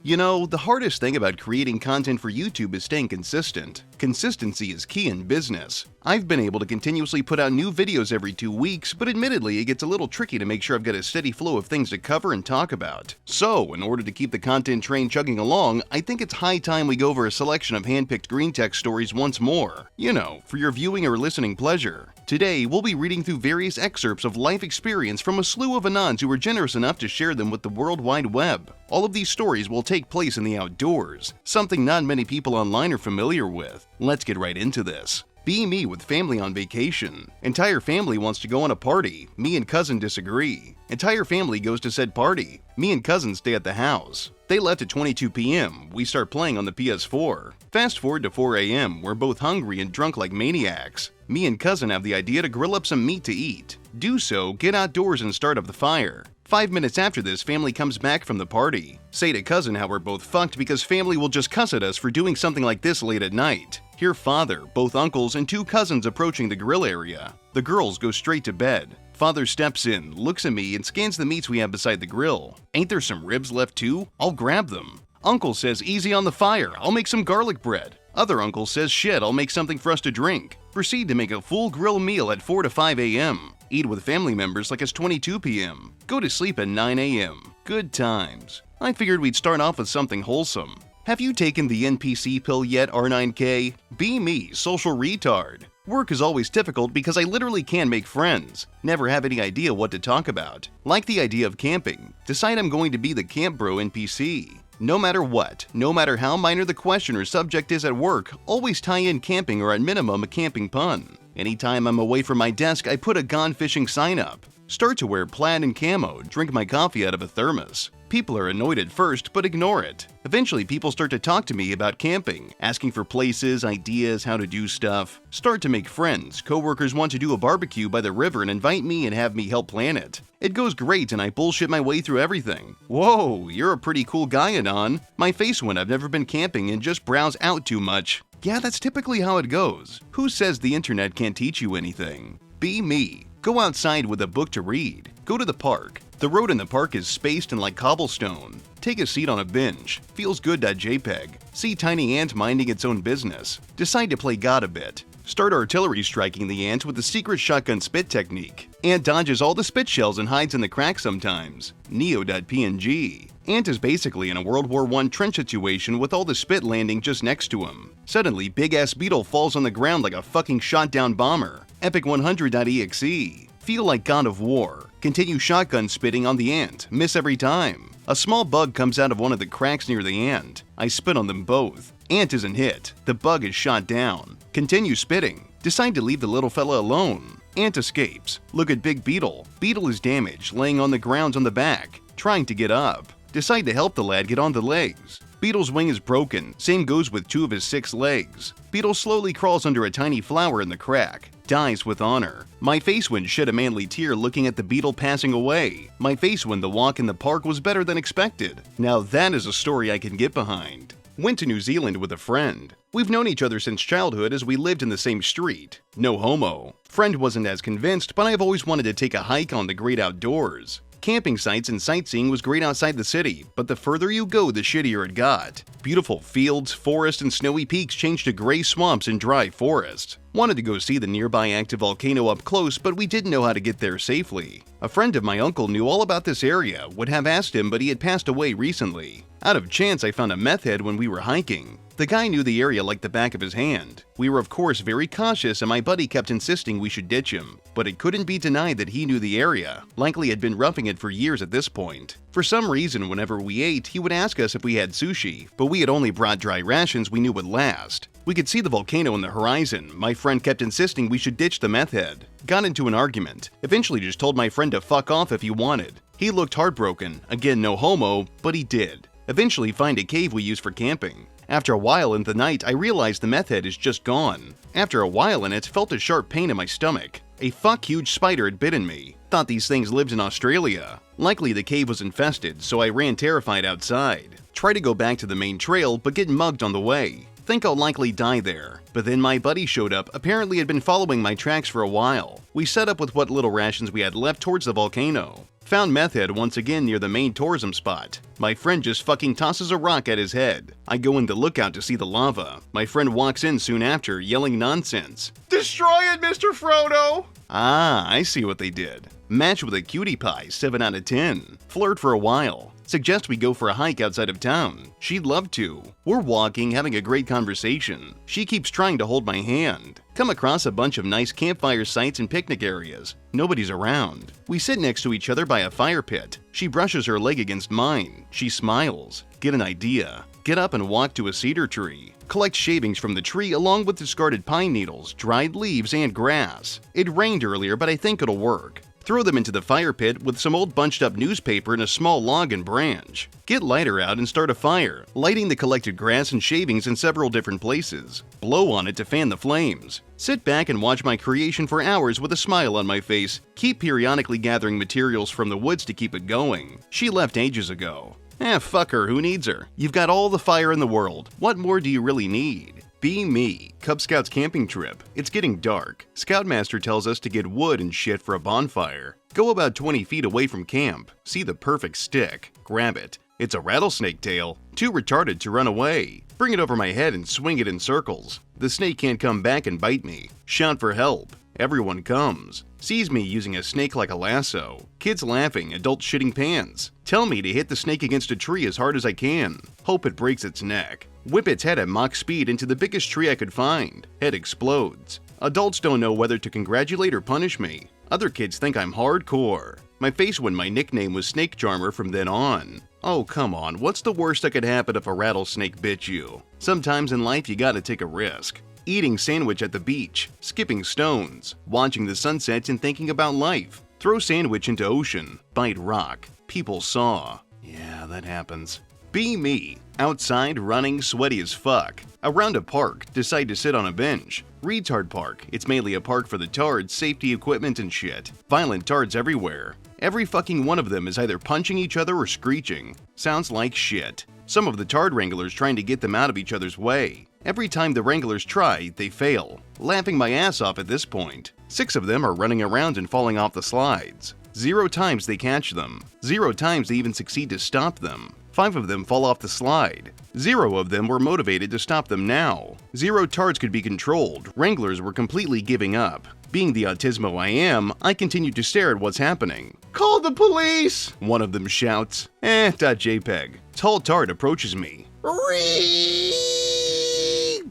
You know, the hardest thing about creating content for YouTube is staying consistent. Consistency is key in business. I've been able to continuously put out new videos every 2 weeks, but admittedly it gets a little tricky to make sure I've got a steady flow of things to cover and talk about. So, in order to keep the content train chugging along, I think it's high time we go over a selection of handpicked Greentext stories once more. You know, for your viewing or listening pleasure. Today, we'll be reading through various excerpts of life experience from a slew of Anons who were generous enough to share them with the World Wide Web. All of these stories will take place in the outdoors, something not many people online are familiar with. Let's get right into this. Be me with family on vacation. Entire family wants to go on a party. Me and cousin disagree. Entire family goes to said party. Me and cousin stay at the house. They left at 22 p.m. We start playing on the PS4. Fast forward to 4 a.m. We're both hungry and drunk like maniacs. Me and cousin have the idea to grill up some meat to eat. Do so, get outdoors and start up the fire. 5 minutes after this, family comes back from the party. Say to cousin how we're both fucked because family will just cuss at us for doing something like this late at night. Hear father, both uncles, and 2 cousins approaching the grill area. The girls go straight to bed. Father steps in, looks at me, and scans the meats we have beside the grill. Ain't there some ribs left too? I'll grab them. Uncle says easy on the fire, I'll make some garlic bread. Other uncle says shit, I'll make something for us to drink. Proceed to make a full grill meal at 4 to 5 a.m. Eat with family members like it's 22 p.m. Go to sleep at 9 a.m. Good times. I figured we'd start off with something wholesome. Have you taken the NPC pill yet, R9K? Be me, social retard. Work is always difficult because I literally can't make friends. Never have any idea what to talk about. Like the idea of camping. Decide I'm going to be the camp bro NPC. No matter what, no matter how minor the question or subject is at work, always tie in camping or at minimum a camping pun. Anytime I'm away from my desk, I put a gone fishing sign up. Start to wear plaid and camo, drink my coffee out of a thermos. People are annoyed at first, but ignore it. Eventually, people start to talk to me about camping, asking for places, ideas, how to do stuff. Start to make friends. Coworkers want to do a barbecue by the river and invite me and have me help plan it. It goes great and I bullshit my way through everything. Whoa, you're a pretty cool guy, Anon. My face went, I've never been camping and just browse out too much. Yeah, that's typically how it goes. Who says the internet can't teach you anything? Be me. Go outside with a book to read. Go to the park. The road in the park is spaced and like cobblestone. Take a seat on a bench. Feels good.jpg. See tiny ant minding its own business. Decide to play God a bit. Start artillery striking the ant with the secret shotgun spit technique. Ant dodges all the spit shells and hides in the cracks sometimes. Neo.png. Ant is basically in a World War I trench situation with all the spit landing just next to him. Suddenly, big-ass Beetle falls on the ground like a fucking shot-down bomber. Epic100.exe. Feel like God of War. Continue shotgun spitting on the ant. Miss every time. A small bug comes out of one of the cracks near the ant. I spit on them both. Ant isn't hit. The bug is shot down. Continue spitting. Decide to leave the little fella alone. Ant escapes. Look at Big Beetle. Beetle is damaged, laying on the ground on the back, trying to get up. Decide to help the lad get on the legs. Beetle's wing is broken. Same goes with 2 of his 6 legs. Beetle slowly crawls under a tiny flower in the crack. Dies with honor. My face wind shed a manly tear looking at the Beetle passing away. My face when the walk in the park was better than expected. Now that is a story I can get behind. Went to New Zealand with a friend. We've known each other since childhood as we lived in the same street. No homo. Friend wasn't as convinced, but I've always wanted to take a hike on the great outdoors. Camping sites and sightseeing was great outside the city, but the further you go, the shittier it got. Beautiful fields, forests, and snowy peaks changed to gray swamps and dry forest. Wanted to go see the nearby active volcano up close, but we didn't know how to get there safely. A friend of my uncle knew all about this area, would have asked him, but he had passed away recently. Out of chance, I found a meth head when we were hiking. The guy knew the area like the back of his hand. We were of course very cautious and my buddy kept insisting we should ditch him. But it couldn't be denied that he knew the area, likely had been roughing it for years at this point. For some reason, whenever we ate, he would ask us if we had sushi, but we had only brought dry rations we knew would last. We could see the volcano in the horizon. My friend kept insisting we should ditch the meth head. Got into an argument. Eventually just told my friend to fuck off if he wanted. He looked heartbroken. Again, no homo, but he did. Eventually find a cave we use for camping. After a while in the night, I realized the meth head is just gone. After a while in it, felt a sharp pain in my stomach. A huge spider had bitten me. Thought these things lived in Australia. Likely the cave was infested, so I ran terrified outside. Tried to go back to the main trail, but get mugged on the way. think I'll likely die there. But then my buddy showed up, apparently had been following my tracks for a while. We set up with what little rations we had left towards the volcano. Found Meth Head once again near the main tourism spot. My friend just fucking tosses a rock at his head. I go in the lookout to see the lava. My friend walks in soon after, yelling nonsense. "Destroy it, Mr. Frodo!" Ah, I see what they did. Match with a cutie pie, 7 out of 10. Flirt for a while. Suggest we go for a hike outside of town. She'd love to. We're walking, having a great conversation. She keeps trying to hold my hand. Come across a bunch of nice campfire sites and picnic areas. Nobody's around. We sit next to each other by a fire pit. She brushes her leg against mine. She smiles. Get an idea. Get up and walk to a cedar tree. Collect shavings from the tree along with discarded pine needles, dried leaves, and grass. It rained earlier, but I think it'll work. Throw them into the fire pit with some old bunched up newspaper and a small log and branch. Get lighter out and start a fire, lighting the collected grass and shavings in several different places. Blow on it to fan the flames. Sit back and watch my creation for hours with a smile on my face. Keep periodically gathering materials from the woods to keep it going. She left ages ago. Fuck her, who needs her? You've got all the fire in the world. What more do you really need? Be me. Cub Scouts camping trip. It's getting dark. Scoutmaster tells us to get wood and shit for a bonfire. Go about 20 feet away from camp. See the perfect stick. Grab it. It's a rattlesnake tail. Too retarded to run away. Bring it over my head and swing it in circles. The snake can't come back and bite me. Shout for help. Everyone comes. Sees me using a snake like a lasso. Kids laughing, adults shitting pants. Tell me to hit the snake against a tree as hard as I can. Hope it breaks its neck. Whip its head at Mach speed into the biggest tree I could find. Head explodes. Adults don't know whether to congratulate or punish me. Other kids think I'm hardcore. My face when my nickname was Snake Charmer from then on. Oh, come on, what's the worst that could happen if a rattlesnake bit you? Sometimes in life you gotta take a risk. Eating sandwich at the beach, skipping stones, watching the sunsets and thinking about life. Throw sandwich into ocean, bite rock. People saw. Yeah, that happens. Be me. Outside, running, sweaty as fuck. Around a park, decide to sit on a bench. Retard park. It's mainly a park for the tards, safety equipment and shit. Violent tards everywhere. Every fucking one of them is either punching each other or screeching. Sounds like shit. Some of the tard wranglers trying to get them out of each other's way. Every time the wranglers try, they fail. Laughing my ass off at this point. 6 of them are running around and falling off the slides. 0 times they catch them. 0 times they even succeed to stop them. 5 of them fall off the slide. 0 of them were motivated to stop them now. 0 tards could be controlled. Wranglers were completely giving up. Being the autismo I am, I continue to stare at what's happening. "Call the police!" one of them shouts. .jpg. Tall tard approaches me.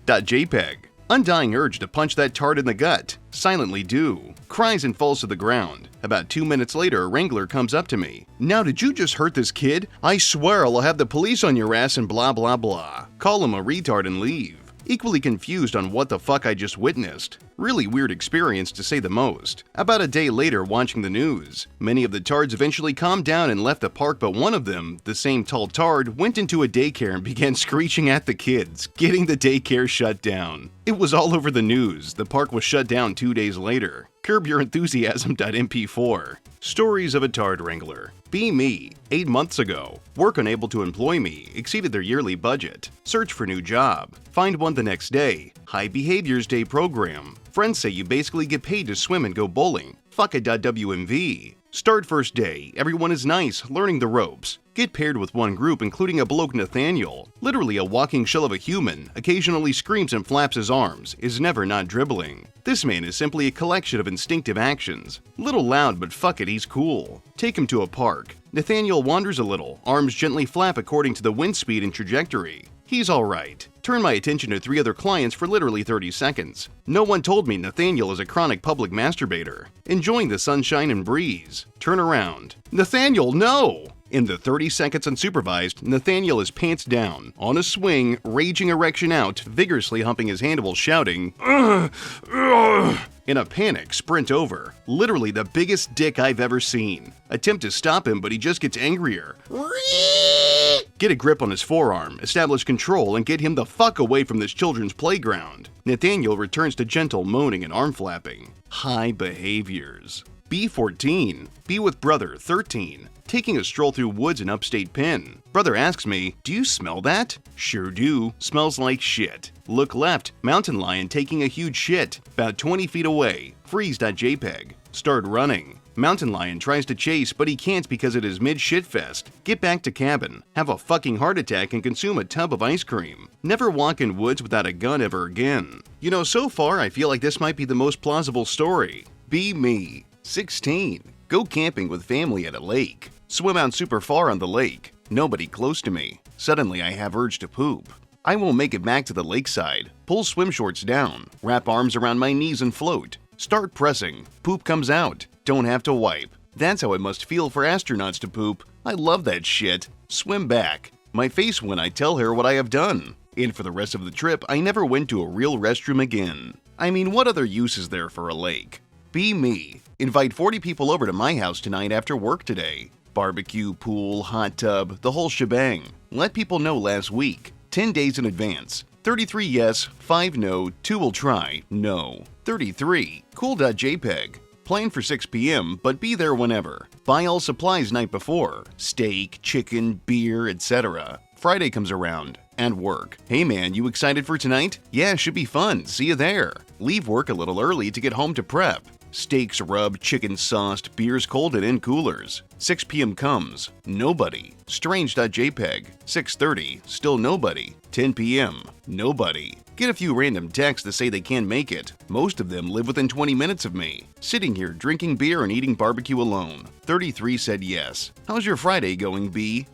.jpg. Undying urge to punch that tard in the gut. Silently do. Cries and falls to the ground. About 2 minutes later, a wrangler comes up to me. "Now did you just hurt this kid? I swear I'll have the police on your ass and blah blah blah." Call him a retard and leave. Equally confused on what the fuck I just witnessed. Really weird experience to say the most. About a day later watching the news. Many of the tards eventually calmed down and left the park, but one of them, the same tall tard, went into a daycare and began screeching at the kids, getting the daycare shut down. It was all over the news. The park was shut down 2 days later. Curb Your Enthusiasm.mp4. Stories of a tard wrangler. Be me. 8 months ago. Work unable to employ me. Exceeded their yearly budget. Search for new job. Find one the next day. High Behaviors Day program. Friends say you basically get paid to swim and go bowling. Fuck it.wmv. Start first day. Everyone is nice, learning the ropes. Get paired with one group including a bloke Nathaniel. Literally a walking shell of a human. Occasionally screams and flaps his arms. Is never not dribbling. This man is simply a collection of instinctive actions. Little loud, but fuck it, he's cool. Take him to a park. Nathaniel wanders a little. Arms gently flap according to the wind speed and trajectory. He's alright. Turn my attention to 3 other clients for literally 30 seconds. No one told me Nathaniel is a chronic public masturbator. Enjoying the sunshine and breeze. Turn around. Nathaniel, no! In the 30 seconds unsupervised, Nathaniel is pants down, on a swing, raging erection out, vigorously humping his handle, shouting, "Ugh, ugh." In a panic, sprint over. Literally the biggest dick I've ever seen. Attempt to stop him, but he just gets angrier. Get a grip on his forearm, establish control, and get him the fuck away from this children's playground. Nathaniel returns to gentle moaning and arm flapping. High behaviors. B14. Be with brother 13. Taking a stroll through woods in upstate Penn. Brother asks me, "Do you smell that?" Sure do. Smells like shit. Look left. Mountain lion taking a huge shit. About 20 feet away. Freeze.jpg. Start running. Mountain lion tries to chase, but he can't because it is mid-shitfest. Get back to cabin. Have a fucking heart attack and consume a tub of ice cream. Never walk in woods without a gun ever again. You know, so far I feel like this might be the most plausible story. Be me. 16. Go camping with family at a lake. Swim out super far on the lake. Nobody close to me. Suddenly I have urge to poop. I won't make it back to the lakeside. Pull swim shorts down. Wrap arms around my knees and float. Start pressing. Poop comes out. Don't have to wipe. That's how it must feel for astronauts to poop. I love that shit. Swim back. My face when I tell her what I have done. And for the rest of the trip, I never went to a real restroom again. I mean, what other use is there for a lake? Be me. Invite 40 people over to my house tonight after work today. Barbecue, pool, hot tub, the whole shebang. Let people know last week. 10 days in advance. 33 yes, 5 no, 2 will try, no. 33. Cool.jpg. Plan for 6 p.m., but be there whenever. Buy all supplies night before. Steak, chicken, beer, etc. Friday comes around. And work. Hey man, you excited for tonight? Yeah, should be fun. See you there. Leave work a little early to get home to prep. Steaks rubbed, chicken sauced, beers cold and in coolers. 6 p.m. comes. Nobody. Strange.jpg. 6:30. Still nobody. 10 p.m. Nobody. Get a few random texts that say they can't make it. Most of them live within 20 minutes of me. Sitting here drinking beer and eating barbecue alone. 33 said yes. How's your Friday going, B?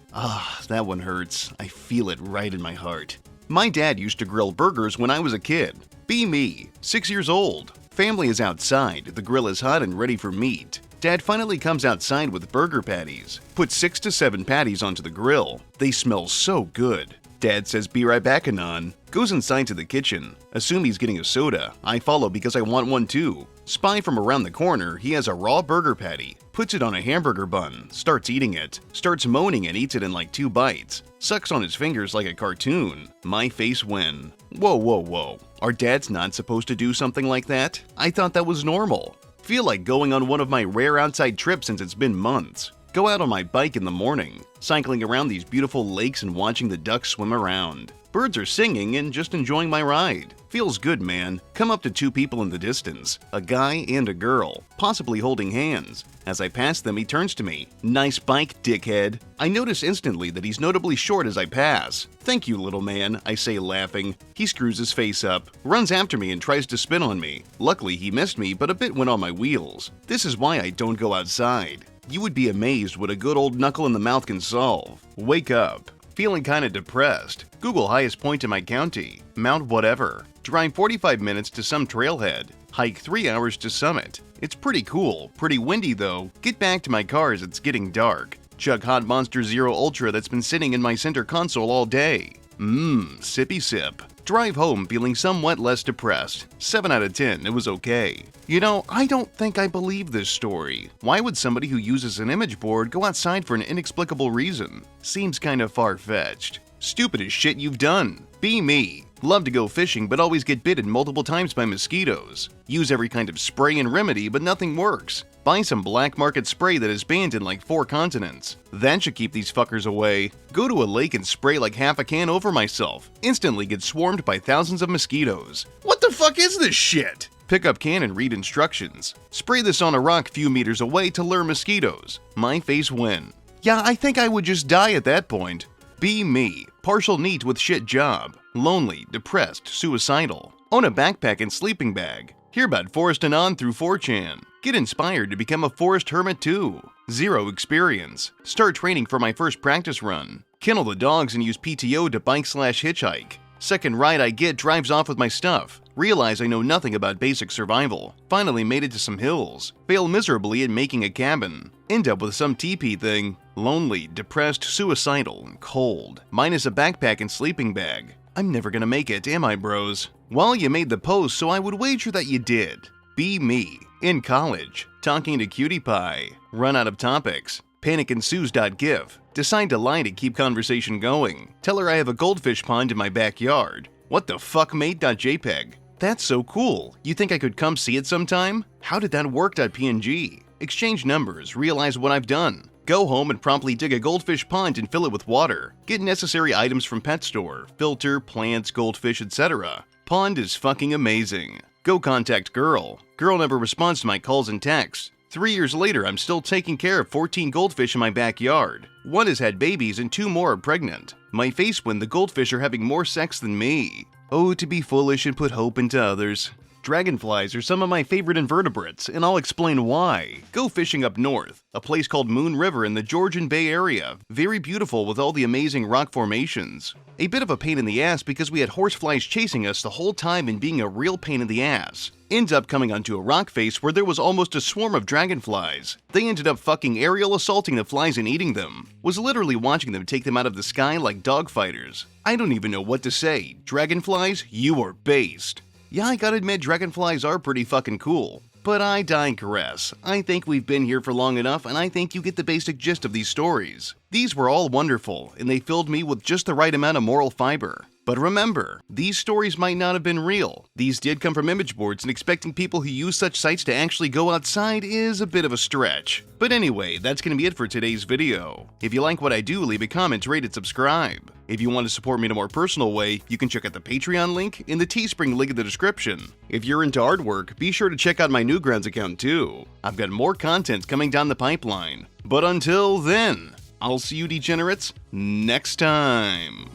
That one hurts. I feel it right in my heart. My dad used to grill burgers when I was a kid. Be me. 6 years old. Family is outside. The grill is hot and ready for meat. Dad finally comes outside with burger patties. Put 6 to 7 patties onto the grill. They smell so good. Dad says be right back, Anon. Goes inside to the kitchen. Assume he's getting a soda. I follow because I want one too. Spy from around the corner, he has a raw burger patty. Puts it on a hamburger bun. Starts eating it. Starts moaning and eats it in like 2 bites. Sucks on his fingers like a cartoon. My face when. Whoa, whoa, whoa. Are dads not supposed to do something like that? I thought that was normal. Feel like going on one of my rare outside trips since it's been months. Go out on my bike in the morning, cycling around these beautiful lakes and watching the ducks swim around. Birds are singing and just enjoying my ride. Feels good, man. Come up to 2 people in the distance, a guy and a girl, possibly holding hands. As I pass them, he turns to me. Nice bike, dickhead. I notice instantly that he's notably short as I pass. Thank you, little man, I say laughing. He screws his face up, runs after me and tries to spin on me. Luckily, he missed me, but a bit went on my wheels. This is why I don't go outside. You would be amazed what a good old knuckle in the mouth can solve. Wake up. Feeling kinda depressed. Google highest point in my county. Mount whatever. Drive 45 minutes to some trailhead. Hike 3 hours to summit. It's pretty cool. Pretty windy though. Get back to my car as it's getting dark. Chug Hot Monster Zero Ultra that's been sitting in my center console all day. Sippy sip. Drive home feeling somewhat less depressed. 7 out of 10, it was okay. You know, I don't think I believe this story. Why would somebody who uses an image board go outside for an inexplicable reason? Seems kinda far-fetched. Stupidest shit you've done. Be me. Love to go fishing but always get bitten multiple times by mosquitoes. Use every kind of spray and remedy but nothing works. Buy some black market spray that is banned in like 4 continents. That should keep these fuckers away. Go to a lake and spray like half a can over myself. Instantly get swarmed by thousands of mosquitoes. What the fuck is this shit? Pick up can and read instructions. Spray this on a rock few meters away to lure mosquitoes. My face when. Yeah, I think I would just die at that point. Be me. Partial neat with shit job. Lonely, depressed, suicidal. Own a backpack and sleeping bag. Hear about Forest Anon through 4chan. Get inspired to become a forest hermit too. 0 experience. Start training for my first practice run. Kennel the dogs and use PTO to bike/hitchhike. Second ride I get drives off with my stuff. Realize I know nothing about basic survival. Finally made it to some hills. Fail miserably at making a cabin. End up with some teepee thing. Lonely, depressed, suicidal, and cold. Minus a backpack and sleeping bag. I'm never gonna make it, am I, bros? Well, you made the post, so I would wager that you did. Be me. In college. Talking to Cutie Pie. Run out of topics. Panicensues.gif. Decide to lie to keep conversation going. Tell her I have a goldfish pond in my backyard. What the fuck, mate.jpg. That's so cool. You think I could come see it sometime? How did that work.png? exchange numbers, realize what I've done. Go home and promptly dig a goldfish pond and fill it with water. Get necessary items from pet store, filter, plants, goldfish, etc. Pond is fucking amazing. Go contact girl. Girl never responds to my calls and texts. 3 years later, I'm still taking care of 14 goldfish in my backyard. One has had babies and 2 more are pregnant. My face when the goldfish are having more sex than me. Oh, to be foolish and put hope into others. Dragonflies are some of my favorite invertebrates, and I'll explain why. Go fishing up north, a place called Moon River in the Georgian Bay Area. Very beautiful with all the amazing rock formations. A bit of a pain in the ass because we had horseflies chasing us the whole time and being a real pain in the ass. Ends up coming onto a rock face where there was almost a swarm of dragonflies. They ended up fucking aerial assaulting the flies and eating them. Was literally watching them take them out of the sky like dogfighters. I don't even know what to say. Dragonflies, you are based. Yeah, I gotta admit, dragonflies are pretty fucking cool. But I digress. I think we've been here for long enough, and I think you get the basic gist of these stories. These were all wonderful, and they filled me with just the right amount of moral fiber. But remember, these stories might not have been real. These did come from image boards, and expecting people who use such sites to actually go outside is a bit of a stretch. But anyway, that's gonna be it for today's video. If you like what I do, leave a comment, rate, and subscribe. If you want to support me in a more personal way, you can check out the Patreon link and the Teespring link in the description. If you're into artwork, be sure to check out my Newgrounds account too. I've got more content coming down the pipeline. But until then, I'll see you degenerates next time.